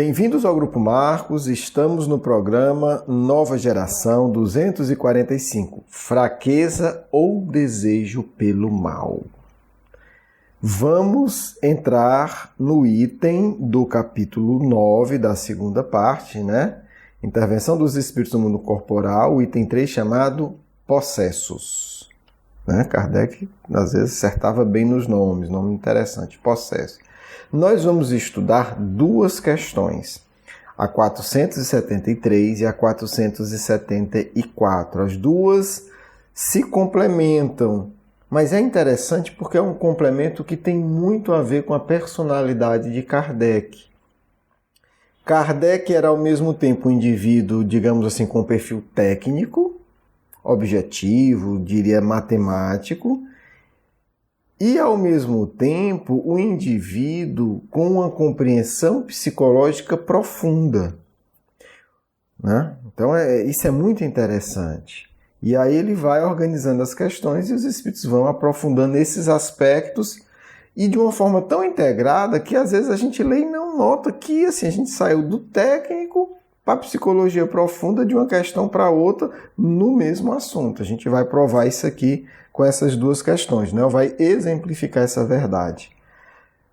Bem-vindos ao Grupo Marcos, estamos no programa Nova Geração 245, Fraqueza ou Desejo pelo Mal. Vamos entrar no item do capítulo 9 da segunda parte, né? Intervenção dos Espíritos no Mundo Corporal, o item 3 chamado Possessos. Kardec, às vezes, acertava bem nos nomes, nome interessante, possessos. Nós vamos estudar duas questões, a 473 e a 474. As duas se complementam, mas é interessante porque é um complemento que tem muito a ver com a personalidade de Kardec. Kardec era ao mesmo tempo um indivíduo, digamos assim, com perfil técnico, objetivo, diria matemático, e, ao mesmo tempo, o indivíduo com uma compreensão psicológica profunda. Né? Então, isso é muito interessante. E aí ele vai organizando as questões e os espíritos vão aprofundando esses aspectos e de uma forma tão integrada que, às vezes, a gente lê e não nota que assim, a gente saiu do técnico para a psicologia profunda de uma questão para outra no mesmo assunto. A gente vai provar isso aqui com essas duas questões, né? Vai exemplificar essa verdade.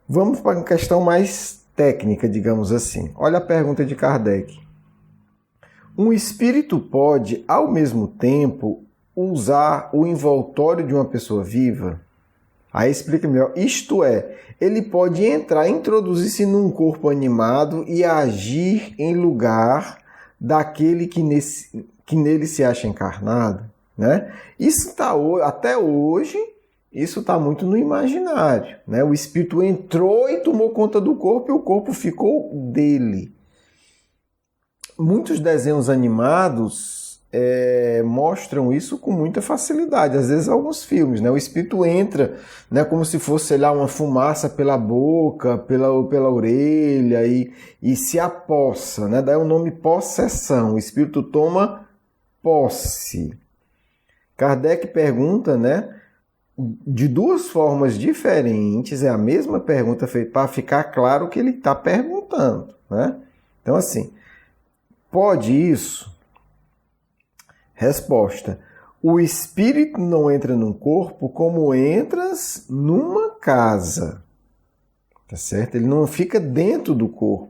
Vamos para uma questão mais técnica, digamos assim. Olha a pergunta de Kardec. Um espírito pode, ao mesmo tempo, usar o envoltório de uma pessoa viva? Aí explica melhor. Isto é, ele pode entrar, introduzir-se num corpo animado e agir em lugar daquele que nele se acha encarnado? Né? Isso tá, até hoje, isso está muito no imaginário. Né? O espírito entrou e tomou conta do corpo e o corpo ficou dele. Muitos desenhos animados mostram isso com muita facilidade. Às vezes alguns filmes, né? O espírito entra, né, como se fosse, sei lá, uma fumaça pela boca, pela orelha e se apossa. Né? Daí o nome possessão. O espírito toma posse. Kardec pergunta, né, de duas formas diferentes, é a mesma pergunta feita para ficar claro o que ele está perguntando. Né? Então, assim, pode isso? Resposta. O espírito não entra num corpo como entras numa casa. Tá certo? Ele não fica dentro do corpo.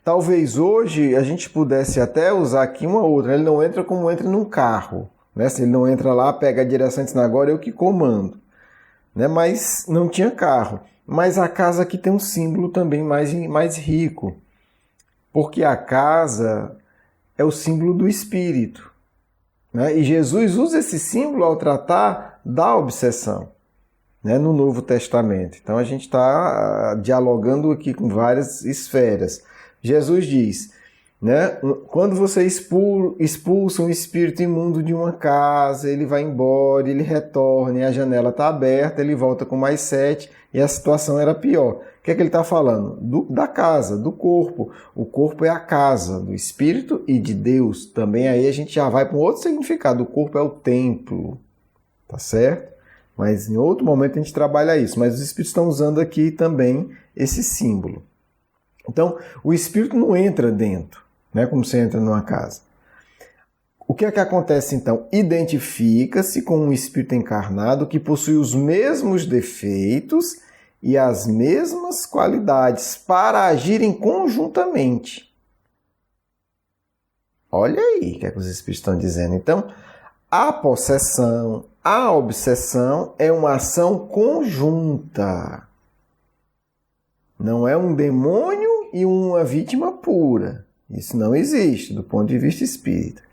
Talvez hoje a gente pudesse até usar aqui uma outra. Ele não entra como entra num carro. Né? Se ele não entra lá, pega a direção e diz, agora eu que comando. Né? Mas não tinha carro. Mas a casa aqui tem um símbolo também mais rico. Porque a casa é o símbolo do espírito. Né? E Jesus usa esse símbolo ao tratar da obsessão, né? No Novo Testamento. Então a gente está dialogando aqui com várias esferas. Jesus diz, né, quando você expulsa um espírito imundo de uma casa, ele vai embora, ele retorna, e a janela está aberta, ele volta com mais 7 e a situação era pior. O que é que ele está falando? Da casa, do corpo. O corpo é a casa do Espírito e de Deus. Também aí a gente já vai para um outro significado. O corpo é o templo. Tá certo? Mas em outro momento a gente trabalha isso. Mas os Espíritos estão usando aqui também esse símbolo. Então, o Espírito não entra dentro, né, como você entra numa casa. O que é que acontece então? Identifica-se com um espírito encarnado que possui os mesmos defeitos e as mesmas qualidades para agirem conjuntamente. Olha aí o que é que os espíritos estão dizendo. Então, a possessão, a obsessão é uma ação conjunta. Não é um demônio e uma vítima pura. Isso não existe do ponto de vista espírita.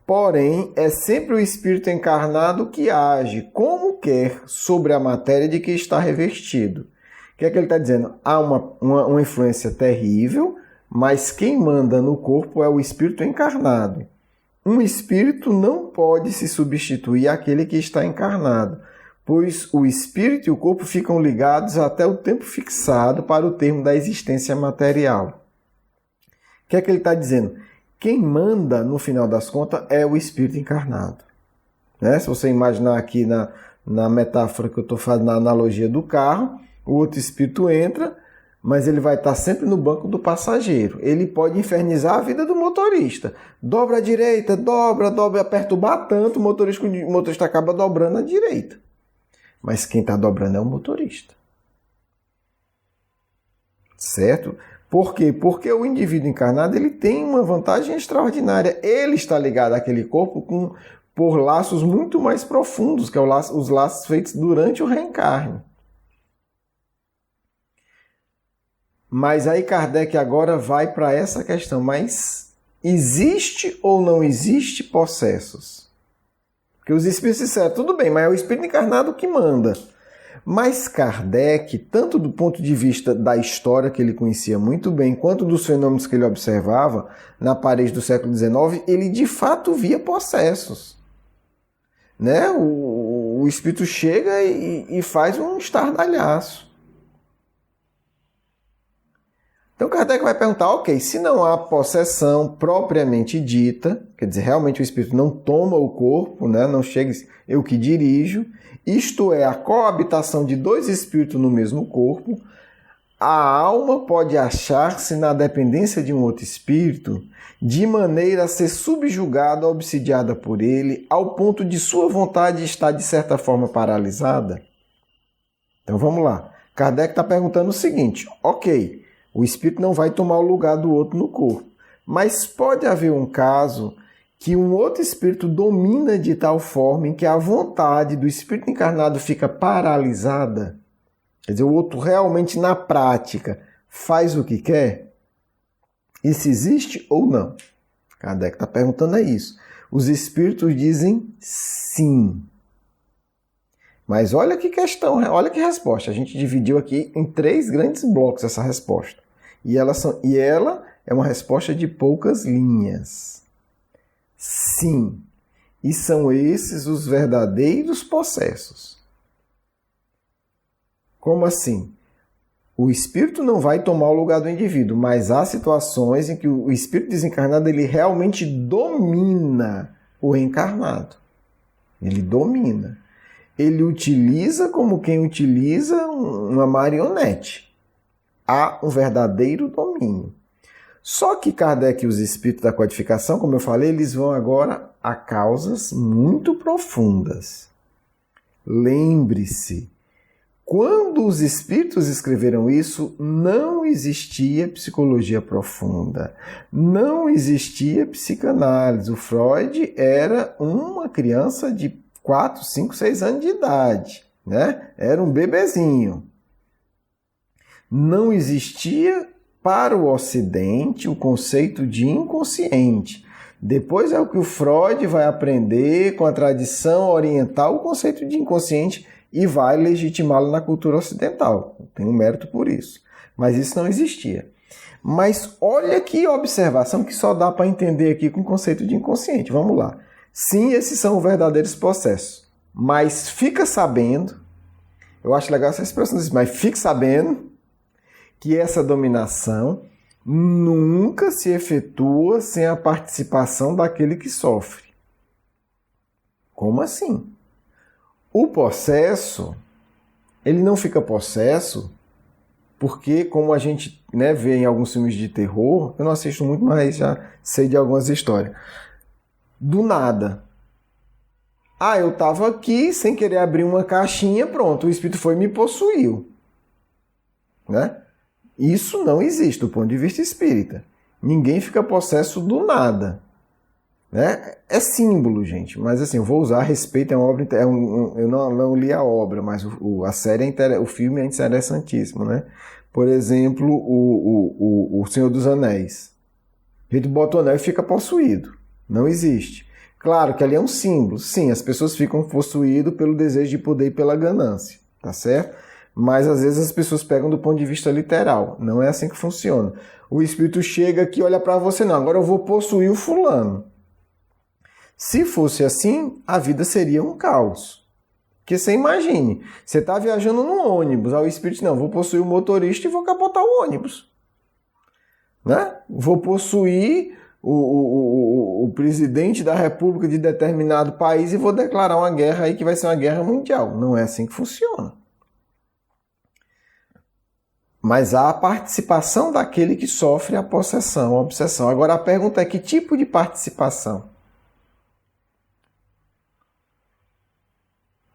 Porém, é sempre o espírito encarnado que age como quer sobre a matéria de que está revestido. O que é que ele está dizendo? Há uma influência terrível, mas quem manda no corpo é o espírito encarnado. Um espírito não pode se substituir àquele que está encarnado, pois o espírito e o corpo ficam ligados até o tempo fixado para o termo da existência material. O que é que ele está dizendo? Quem manda, no final das contas, é o espírito encarnado. Né? Se você imaginar aqui na metáfora que eu estou fazendo, na analogia do carro, o outro espírito entra, mas ele vai estar sempre no banco do passageiro. Ele pode infernizar a vida do motorista. Dobra à direita, dobra, perturbar tanto, o motorista acaba dobrando à direita. Mas quem está dobrando é o motorista. Certo? Por quê? Porque o indivíduo encarnado ele tem uma vantagem extraordinária. Ele está ligado àquele corpo por laços muito mais profundos, que é os laços feitos durante o reencarne. Mas aí Kardec agora vai para essa questão. Mas existe ou não existe possessos? Porque os espíritos disseram, tudo bem, mas é o espírito encarnado que manda. Mas Kardec, tanto do ponto de vista da história que ele conhecia muito bem, quanto dos fenômenos que ele observava na Paris do século XIX, ele de fato via possessos. Né? O espírito chega e faz um estardalhaço. Então Kardec vai perguntar, ok, se não há possessão propriamente dita, quer dizer, realmente o espírito não toma o corpo, né? Não chega, eu que dirijo, isto é, a coabitação de dois espíritos no mesmo corpo, a alma pode achar-se na dependência de um outro espírito, de maneira a ser subjugada, obsidiada por ele, ao ponto de sua vontade estar, de certa forma, paralisada? Então vamos lá. Kardec está perguntando o seguinte, ok, o espírito não vai tomar o lugar do outro no corpo, mas pode haver um caso que um outro espírito domina de tal forma em que a vontade do espírito encarnado fica paralisada? Quer dizer, o outro realmente, na prática, faz o que quer? Isso existe ou não? Kardec está perguntando isso. Os espíritos dizem sim. Mas olha que questão, olha que resposta. A gente dividiu aqui em 3 grandes blocos essa resposta. E ela é uma resposta de poucas linhas. Sim. E são esses os verdadeiros possessos. Como assim? O espírito não vai tomar o lugar do indivíduo, mas há situações em que o espírito desencarnado ele realmente domina o encarnado. Ele domina. Ele utiliza como quem utiliza uma marionete. Há um verdadeiro domínio. Só que Kardec e os espíritos da codificação, como eu falei, eles vão agora a causas muito profundas. Lembre-se, quando os espíritos escreveram isso, não existia psicologia profunda, não existia psicanálise. O Freud era uma criança de 4, 5, 6 anos de idade, né? Era um bebezinho. Não existia para o Ocidente o conceito de inconsciente. Depois é o que o Freud vai aprender com a tradição oriental, o conceito de inconsciente, e vai legitimá-lo na cultura ocidental. Tem um mérito por isso. Mas isso não existia. Mas olha que observação que só dá para entender aqui com o conceito de inconsciente. Vamos lá. Sim, esses são os verdadeiros processos. Mas fica sabendo, eu acho legal essa expressão, mas fique sabendo que essa dominação nunca se efetua sem a participação daquele que sofre. Como assim? O possesso, ele não fica possesso porque, como a gente vê em alguns filmes de terror, eu não assisto muito, mas já sei de algumas histórias, do nada. Eu estava aqui sem querer abrir uma caixinha, pronto, o espírito foi e me possuiu. Né? Isso não existe do ponto de vista espírita. Ninguém fica possesso do nada. Né? É símbolo, gente, mas assim, eu vou usar respeito, é uma obra, eu não li a obra, mas a série o filme é interessantíssimo, né? Por exemplo, o Senhor dos Anéis. A gente bota o anel e fica possuído. Não existe. Claro que ali é um símbolo. Sim, as pessoas ficam possuídas pelo desejo de poder e pela ganância, tá certo? Mas às vezes as pessoas pegam do ponto de vista literal. Não é assim que funciona. O espírito chega aqui e olha para você, não, agora eu vou possuir o fulano. Se fosse assim, a vida seria um caos. Porque você imagine, você está viajando num ônibus, aí o espírito, não, vou possuir o motorista e vou capotar o ônibus. Né? Vou possuir o presidente da república de determinado país e vou declarar uma guerra aí que vai ser uma guerra mundial. Não é assim que funciona. Mas há a participação daquele que sofre a possessão, a obsessão. Agora a pergunta é: que tipo de participação?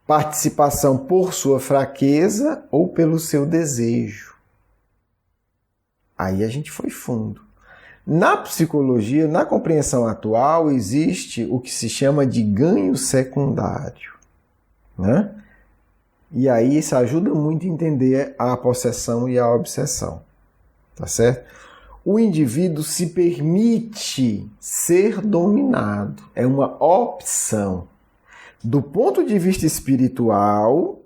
Participação por sua fraqueza ou pelo seu desejo? Aí a gente foi fundo. Na psicologia, na compreensão atual, existe o que se chama de ganho secundário, né? E aí isso ajuda muito a entender a possessão e a obsessão, tá certo? O indivíduo se permite ser dominado, é uma opção. Do ponto de vista espiritual,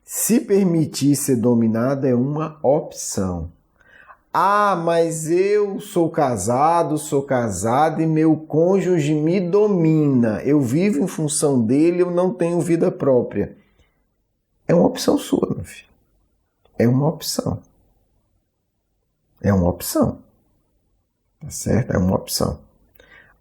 se permitir ser dominado é uma opção. Ah, mas eu sou casada e meu cônjuge me domina. Eu vivo em função dele, eu não tenho vida própria. É uma opção sua, meu filho. É uma opção. É uma opção. Tá certo? É uma opção.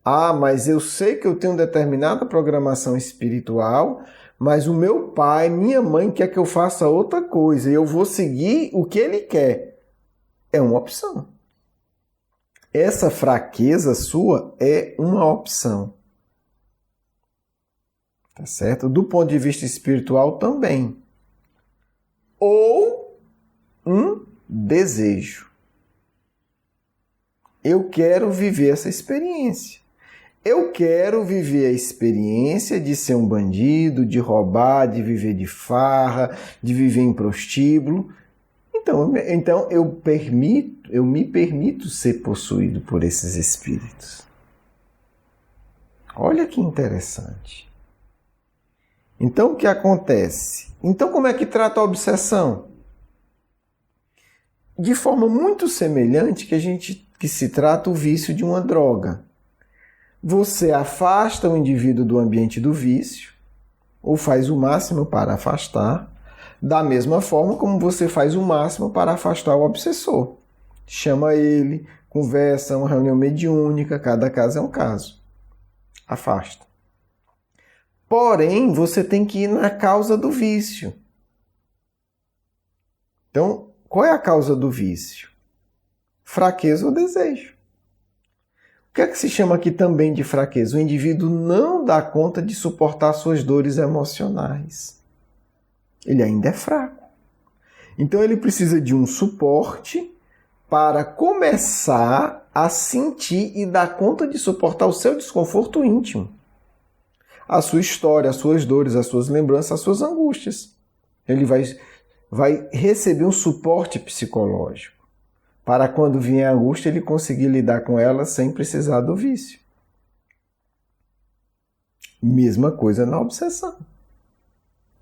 Ah, mas eu sei que eu tenho determinada programação espiritual, mas o meu pai, minha mãe quer que eu faça outra coisa e eu vou seguir o que ele quer. É uma opção. Essa fraqueza sua é uma opção. Tá certo? Do ponto de vista espiritual também. Ou um desejo. Eu quero viver essa experiência. Eu quero viver a experiência de ser um bandido, de roubar, de viver de farra, de viver em prostíbulo. Então eu me permito ser possuído por esses espíritos. Olha que interessante. Então o que acontece? Então como é que trata a obsessão? De forma muito semelhante que se trata o vício de uma droga. Você afasta o indivíduo do ambiente do vício, ou faz o máximo para afastar, da mesma forma como você faz o máximo para afastar o obsessor. Chama ele, conversa, uma reunião mediúnica, cada caso é um caso. Afasta. Porém, você tem que ir na causa do vício. Então, qual é a causa do vício? Fraqueza ou desejo. O que é que se chama aqui também de fraqueza? O indivíduo não dá conta de suportar suas dores emocionais. Ele ainda é fraco. Então ele precisa de um suporte para começar a sentir e dar conta de suportar o seu desconforto íntimo. A sua história, as suas dores, as suas lembranças, as suas angústias. Ele vai receber um suporte psicológico para quando vier a angústia ele conseguir lidar com ela sem precisar do vício. Mesma coisa na obsessão.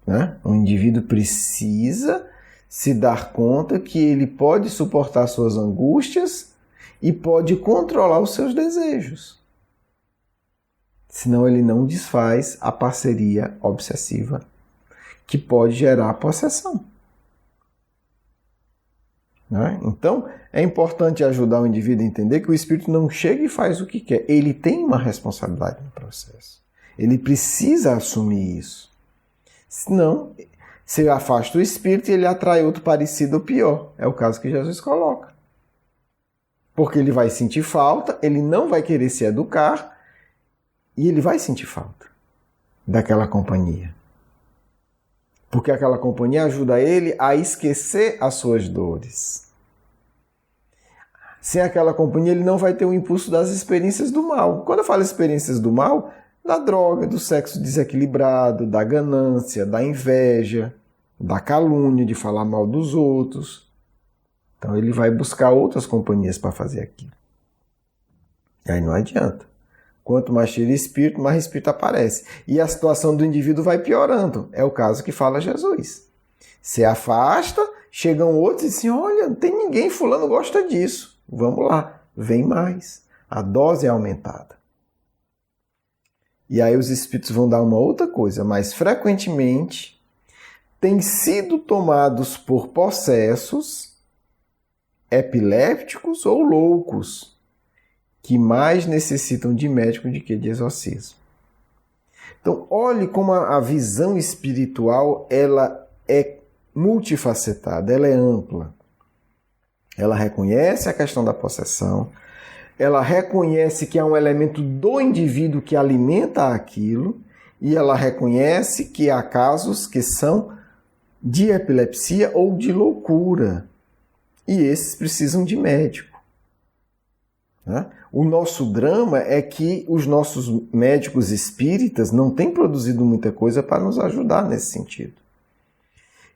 Né? O indivíduo precisa se dar conta que ele pode suportar suas angústias e pode controlar os seus desejos. Senão ele não desfaz a parceria obsessiva que pode gerar a possessão. Né? Então, é importante ajudar o indivíduo a entender que o espírito não chega e faz o que quer. Ele tem uma responsabilidade no processo. Ele precisa assumir isso. Senão, você afasta o espírito e ele atrai outro parecido ou pior. É o caso que Jesus coloca. Porque ele vai sentir falta, ele não vai querer se educar e ele vai sentir falta daquela companhia. Porque aquela companhia ajuda ele a esquecer as suas dores. Sem aquela companhia, ele não vai ter o impulso das experiências do mal. Quando eu falo experiências do mal, da droga, do sexo desequilibrado, da ganância, da inveja, da calúnia, de falar mal dos outros. Então ele vai buscar outras companhias para fazer aquilo. E aí não adianta. Quanto mais tira espírito, mais espírito aparece. E a situação do indivíduo vai piorando. É o caso que fala Jesus. Se afasta, chegam outros e dizem, olha, não tem ninguém, fulano gosta disso. Vamos lá, vem mais. A dose é aumentada. E aí os espíritos vão dar uma outra coisa, mas frequentemente têm sido tomados por possessos epilépticos ou loucos, que mais necessitam de médico do que de exorcismo. Então, olhe como a visão espiritual ela é multifacetada, ela é ampla. Ela reconhece a questão da possessão, ela reconhece que há um elemento do indivíduo que alimenta aquilo, e ela reconhece que há casos que são de epilepsia ou de loucura, e esses precisam de médico. Né? O nosso drama é que os nossos médicos espíritas não têm produzido muita coisa para nos ajudar nesse sentido.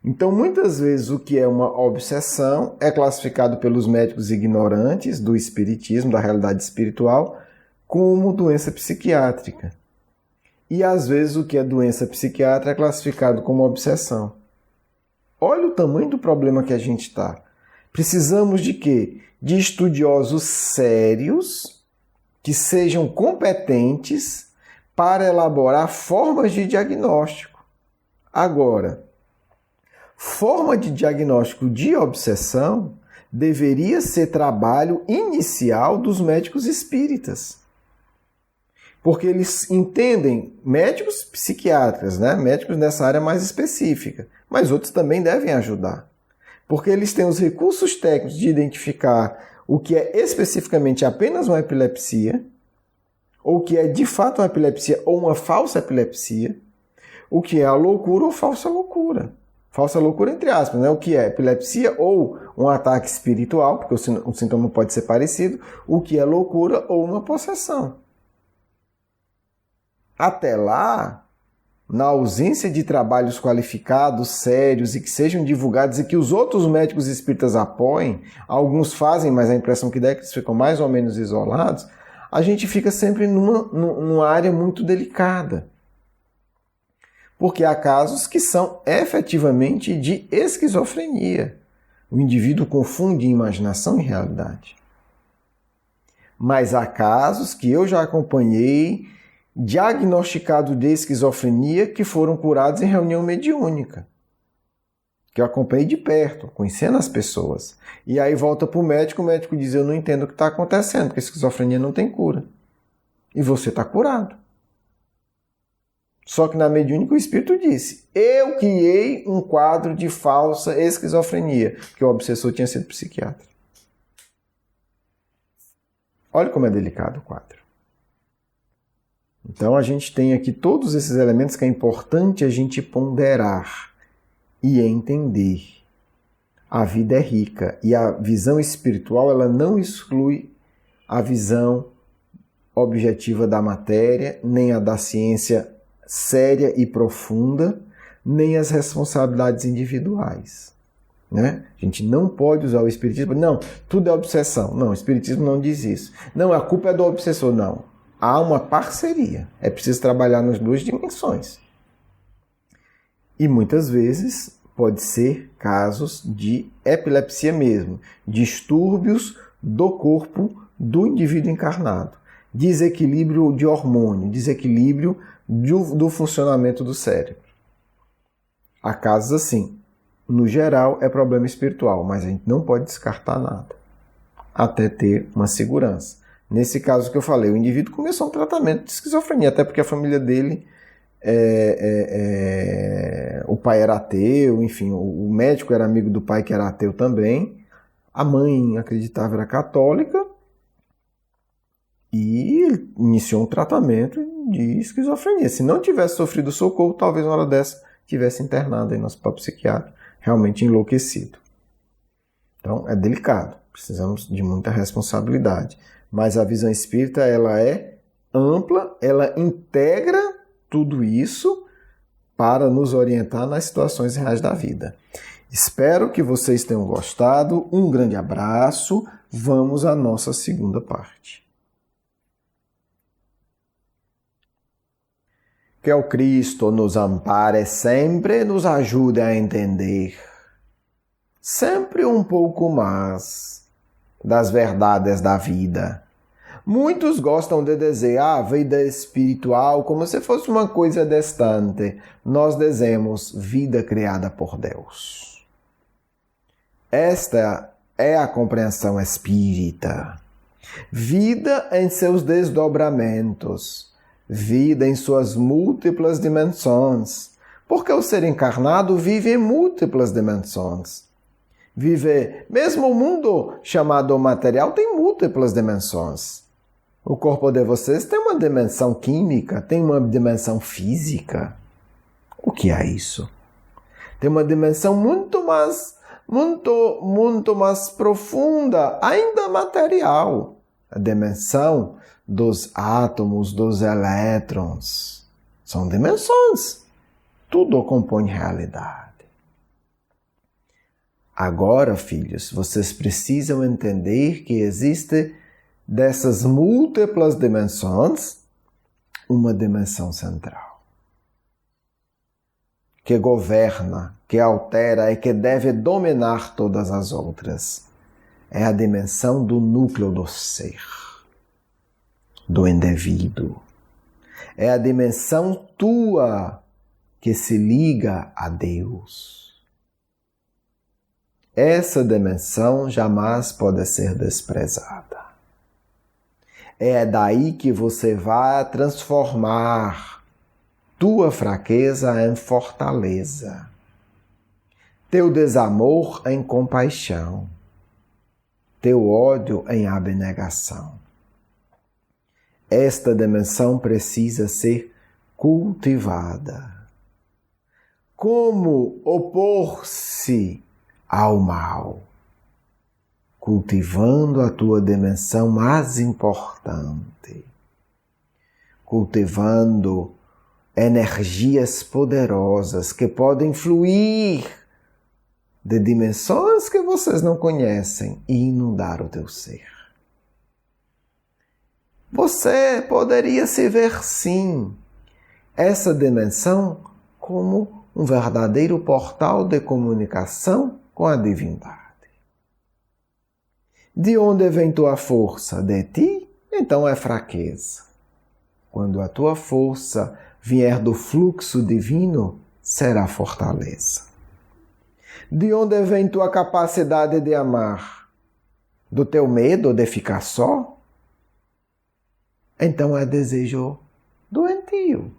Então, muitas vezes, o que é uma obsessão é classificado pelos médicos ignorantes do espiritismo, da realidade espiritual, como doença psiquiátrica. E, às vezes, o que é doença psiquiátrica é classificado como obsessão. Olha o tamanho do problema que a gente está. Precisamos de quê? De estudiosos sérios, que sejam competentes para elaborar formas de diagnóstico. Agora, forma de diagnóstico de obsessão deveria ser trabalho inicial dos médicos espíritas. Porque eles entendem, médicos psiquiatras, né? Médicos nessa área mais específica, mas outros também devem ajudar. Porque eles têm os recursos técnicos de identificar o que é especificamente apenas uma epilepsia, ou o que é de fato uma epilepsia ou uma falsa epilepsia, o que é a loucura ou falsa loucura. Falsa loucura entre aspas, né? O que é epilepsia ou um ataque espiritual, porque o sintoma pode ser parecido, o que é loucura ou uma possessão. Até lá, na ausência de trabalhos qualificados, sérios e que sejam divulgados e que os outros médicos espíritas apoiem, alguns fazem, mas a impressão que dá é que eles ficam mais ou menos isolados, a gente fica sempre numa área muito delicada. Porque há casos que são efetivamente de esquizofrenia. O indivíduo confunde imaginação e realidade. Mas há casos que eu já acompanhei diagnosticado de esquizofrenia que foram curados em reunião mediúnica. Que eu acompanhei de perto, conhecendo as pessoas. E aí volta para o médico diz, eu não entendo o que está acontecendo, porque a esquizofrenia não tem cura. E você está curado. Só que na mediúnica o espírito disse, eu criei um quadro de falsa esquizofrenia, porque o obsessor tinha sido psiquiatra. Olha como é delicado o quadro. Então a gente tem aqui todos esses elementos que é importante a gente ponderar e entender. A vida é rica e a visão espiritual ela não exclui a visão objetiva da matéria, nem a da ciência séria e profunda, nem as responsabilidades individuais. Né? A gente não pode usar o espiritismo, não, tudo é obsessão. Não, o espiritismo não diz isso. Não, a culpa é do obsessor, não. Há uma parceria. É preciso trabalhar nas duas dimensões. E muitas vezes pode ser casos de epilepsia mesmo, distúrbios do corpo do indivíduo encarnado, desequilíbrio de hormônio, desequilíbrio do funcionamento do cérebro. Há casos assim. No geral é problema espiritual, mas a gente não pode descartar nada até ter uma segurança. Nesse caso que eu falei, o indivíduo começou um tratamento de esquizofrenia, até porque a família dele, o pai era ateu, enfim, o médico era amigo do pai que era ateu também, a mãe acreditava era católica, e ele iniciou um tratamento de esquizofrenia. Se não tivesse sofrido socorro, talvez uma hora dessa tivesse internado aí no hospital psiquiátrico, realmente enlouquecido. Então é delicado, precisamos de muita responsabilidade. Mas a visão espírita ela é ampla, ela integra tudo isso para nos orientar nas situações reais da vida. Espero que vocês tenham gostado. Um grande abraço. Vamos à nossa segunda parte. Que o Cristo nos ampare sempre, nos ajude a entender sempre um pouco mais das verdades da vida. Muitos gostam de dizer a vida espiritual como se fosse uma coisa distante. Nós dizemos vida criada por Deus. Esta é a compreensão espírita. Vida em seus desdobramentos. Vida em suas múltiplas dimensões. Porque o ser encarnado vive em múltiplas dimensões. viver. Mesmo o mundo chamado material tem múltiplas dimensões. O corpo de vocês tem uma dimensão química, tem uma dimensão física. O que é isso? Tem uma dimensão muito mais profunda, ainda material. A dimensão dos átomos, dos elétrons. São dimensões. Tudo compõe realidade. Agora, filhos, vocês precisam entender que existe dessas múltiplas dimensões uma dimensão central. Que governa, que altera e que deve dominar todas as outras. É a dimensão do núcleo do ser, do indivíduo. É a dimensão tua que se liga a Deus. Essa dimensão jamais pode ser desprezada. É daí que você vai transformar tua fraqueza em fortaleza, teu desamor em compaixão, teu ódio em abnegação. Esta dimensão precisa ser cultivada. Como opor-se ao mal? Cultivando a tua dimensão mais importante. Cultivando energias poderosas que podem fluir de dimensões que vocês não conhecem e inundar o teu ser. Você poderia se ver, sim, essa dimensão como um verdadeiro portal de comunicação com a divindade. De onde vem tua força? De ti? Então é fraqueza. Quando a tua força vier do fluxo divino, será fortaleza. De onde vem tua capacidade de amar? Do teu medo de ficar só? Então é desejo doentio.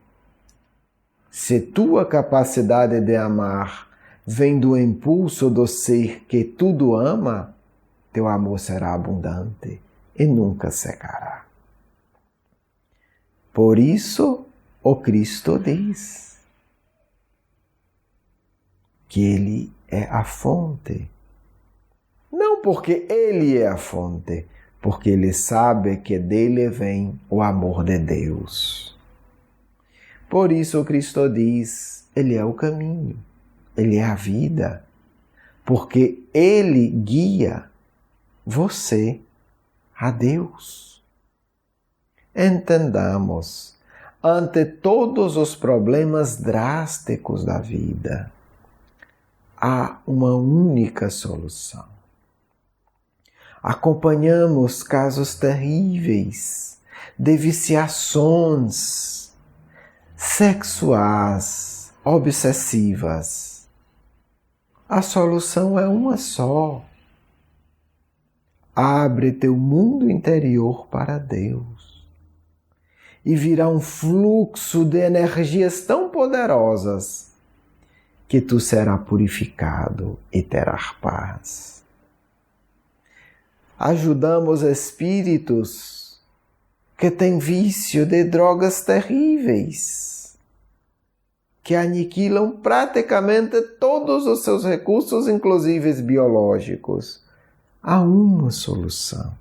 Se tua capacidade de amar vem do impulso do ser que tudo ama, teu amor será abundante e nunca secará. Por isso, o Cristo diz que Ele é a fonte. Não porque Ele é a fonte, porque Ele sabe que dele vem o amor de Deus. Por isso, o Cristo diz, Ele é o caminho, Ele é a vida, porque Ele guia você a Deus. Entendamos, ante todos os problemas drásticos da vida, há uma única solução. Acompanhamos casos terríveis de viciações sexuais, obsessivas. A solução é uma só. Abre teu mundo interior para Deus e virá um fluxo de energias tão poderosas que tu serás purificado e terás paz. Ajudamos espíritos que têm vício de drogas terríveis, que aniquilam praticamente todos os seus recursos, inclusive biológicos. Há uma solução.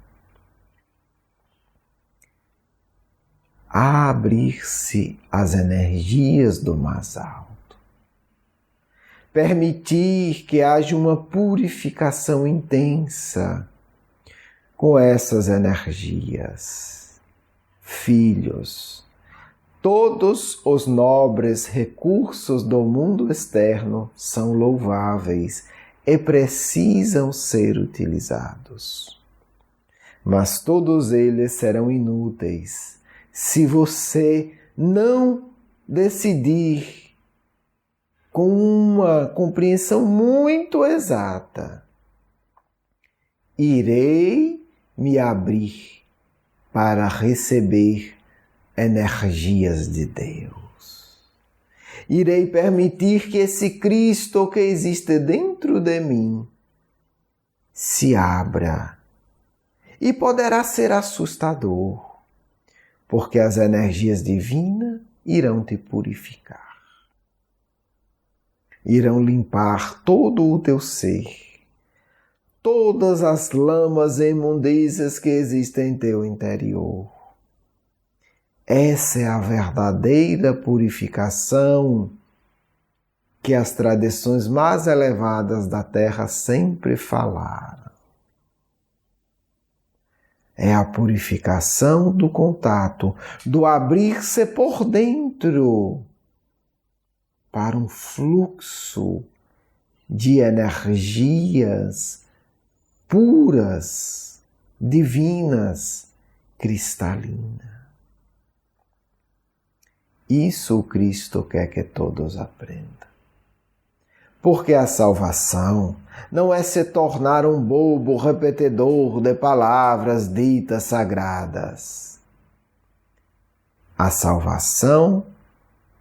Abrir-se às energias do mais alto. Permitir que haja uma purificação intensa com essas energias. Filhos, todos os nobres recursos do mundo externo são louváveis e precisam ser utilizados. Mas todos eles serão inúteis se você não decidir com uma compreensão muito exata. Irei me abrir para receber energias de Deus. Irei permitir que esse Cristo que existe dentro de mim se abra. E poderá ser assustador, porque as energias divinas irão te purificar. Irão limpar todo o teu ser, todas as lamas e imundícias que existem em teu interior. Essa é a verdadeira purificação que as tradições mais elevadas da Terra sempre falaram. É a purificação do contato, do abrir-se por dentro para um fluxo de energias puras, divinas, cristalinas. Isso o Cristo quer que todos aprendam. Porque a salvação não é se tornar um bobo repetidor de palavras ditas sagradas. A salvação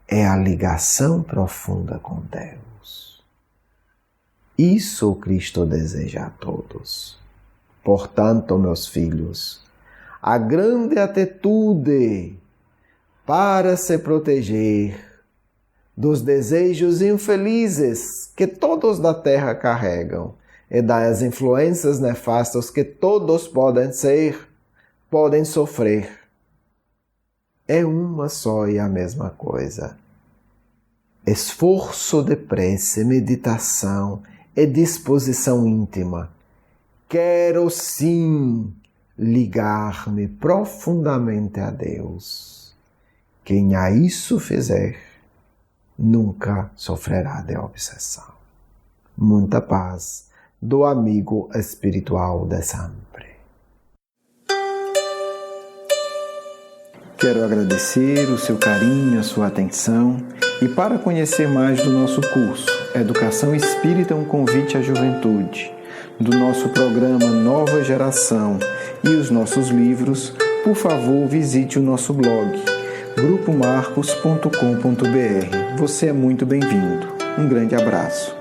é a ligação profunda com Deus. Isso o Cristo deseja a todos. Portanto, meus filhos, a grande atitude para se proteger dos desejos infelizes que todos da terra carregam e das influências nefastas que todos podem sofrer. É uma só e a mesma coisa. Esforço de prece, meditação e disposição íntima. Quero sim ligar-me profundamente a Deus. Quem a isso fizer, nunca sofrerá de obsessão. Muita paz do amigo espiritual de sempre. Quero agradecer o seu carinho, a sua atenção e para conhecer mais do nosso curso Educação Espírita, um convite à juventude, do nosso programa Nova Geração e os nossos livros, por favor visite o nosso blog grupomarcos.com.br. Você é muito bem-vindo. Um grande abraço.